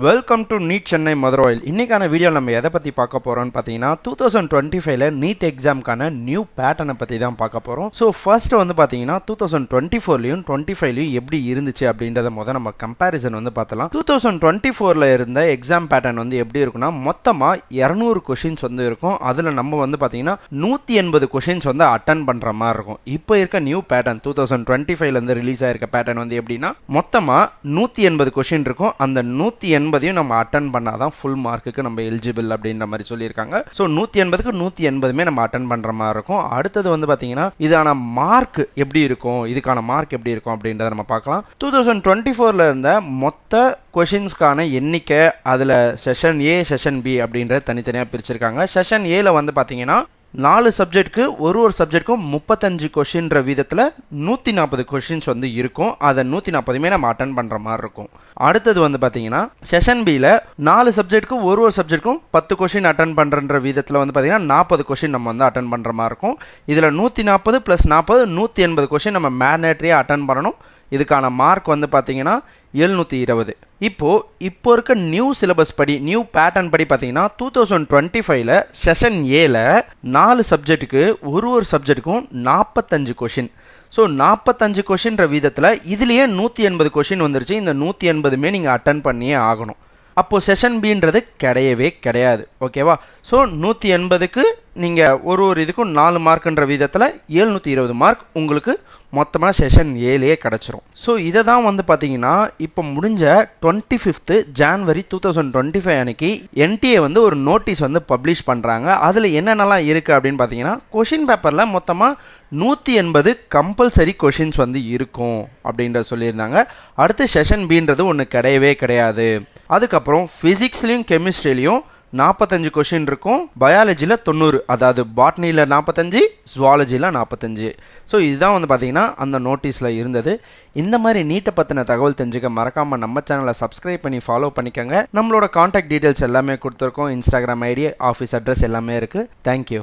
Welcome to NEET Chennai Madurai. இன்னைக்கான video நம்ம எதை பற்றி பார்க்க போகிறோம்னு பார்த்தீங்கன்னா 2025ல நீட் எக்ஸாம்க்கான நியூ பேட்டர்னை பற்றி தான் பார்க்க போகிறோம். ஸோ ஃபர்ஸ்ட் வந்து பார்த்தீங்கன்னா 2024லையும் 25லையும் எப்படி இருந்துச்சு அப்படின்றத நம்ம கம்பேரிசன் பார்த்தலாம். 2024ல இருந்த எக்ஸாம் பேட்டர்ன் எப்படி இருக்குன்னா மொத்தமாக 200 கொஷின்ஸ் இருக்கும். அதில் நம்ம பார்த்தீங்கன்னா 180 கொஷின்ஸ் அட்டன் பண்ணுற மாதிரி இருக்கும். இப்போ இருக்க நியூ பேட்டர்ன் 2025லேருந்து ரிலீஸ் ஆயிருக்க பேட்டர்ன் எப்படின்னா மொத்தமாக 180 கொஷின் இருக்கும். அந்த 180 நம்ம அட்டன் பண்ணாதான் ஃபுல் மார்க்குக்கு நம்ம எலிஜிபிள் அப்படின்ற மாதிரி சொல்லியிருக்காங்க. ஸோ 180க்கு 180 நம்ம அட்டன் பண்ற மாதிரி இருக்கும். அடுத்தது பார்த்தீங்கன்னா இதான மார்க் எப்படி இருக்கும், இதுக்கான மார்க் எப்படி இருக்கும் அப்படின்றத நம்ம பார்க்கலாம். 2024ல இருந்த மொத்த கொஷின்ஸ்க்கான எண்ணிக்கை அதில் செஷன் ஏ செஷன் பி அப்படின்றத தனித்தனியாக பிரிச்சிருக்காங்க. செஷன் ஏல பார்த்தீங்கன்னா 4 சப்ஜெக்ட்க்கு ஒரு சப்ஜெக்ட்க்கும் 35 கொஷின்ற விதத்தில் 140 கொஷின்ஸ் இருக்கும். அதை 140 நம்ம அட்டன் பண்ணுற மாதிரி இருக்கும். அடுத்தது பார்த்தீங்கன்னா செஷன் பியில் 4 சப்ஜெக்ட்க்கு ஒரு சப்ஜெக்ட்க்கும் 10 கொஷின் அட்டன் பண்ணுற விதத்தில் பார்த்தீங்கன்னா 40 கொஷின் நம்ம அட்டன் பண்ணுற மாதிரி இருக்கும். இதில் 140 + 40 180 கொஷின் நம்ம மேண்டேட்டரியாக அட்டன் பண்ணணும். இதுக்கான மார்க் பார்த்தீங்கன்னா 720. இப்போ இருக்க நியூ சிலபஸ் படி, நியூ பேட்டர்ன் படி பார்த்தீங்கன்னா 2025ல செஷன் ஏல 4 சப்ஜெக்ட்டுக்கு ஒரு சப்ஜெக்ட்டுக்கும் 45 கொஷின். ஸோ 45 கொஷின்ற விதத்தில் இதுலேயே 180 கொஷின் வந்துருச்சு. இந்த 180 நீங்கள் அட்டன் பண்ணியே ஆகணும். அப்போது செஷன் பின்றது கிடையவே கிடையாது. ஓகேவா? ஸோ 180க்கு நீங்கள் ஒரு இதுக்கும் 4 மார்க்குன்ற விதத்தில் 720 மார்க் உங்களுக்கு மொத்தமாக செஷன் ஏலேயே கிடச்சிரும். ஸோ இதை தான் பார்த்தீங்கன்னா இப்போ முடிஞ்ச 25th January 2025 அன்னைக்கு என்டிஏ ஒரு நோட்டீஸ் பப்ளிஷ் பண்ணுறாங்க. அதில் என்னென்னலாம் இருக்குது அப்படின்னு பார்த்தீங்கன்னா கொஷின் பேப்பரில் மொத்தமாக 180 கம்பல்சரி கொஷின்ஸ் இருக்கும் அப்படின்ற சொல்லியிருந்தாங்க. அடுத்து செஷன் பின்றது ஒன்று கிடையவே கிடையாது. அதுக்கப்புறம் ஃபிசிக்ஸ்லையும் கெமிஸ்ட்ரிலையும் 45 கொஷின் இருக்கும். பயாலஜியில் 90, அதாவது பாட்னியில் 45, ஜுவாலஜியில் 45. ஸோ இதுதான் பார்த்தீங்கன்னா அந்த நோட்டீஸில் இருந்தது. இந்த மாதிரி நீட்டை பற்றின தகவல் தெரிஞ்சுக்க மறக்காமல் நம்ம சேனலை சப்ஸ்கிரைப் பண்ணி ஃபாலோ பண்ணிக்கோங்க. நம்மளோட காண்டாக்ட் டீட்டெயில்ஸ் எல்லாமே கொடுத்துருக்கோம். இன்ஸ்டாகிராம் ஐடி, ஆஃபீஸ் அட்ரஸ் எல்லாமே இருக்குது. தேங்க்யூ.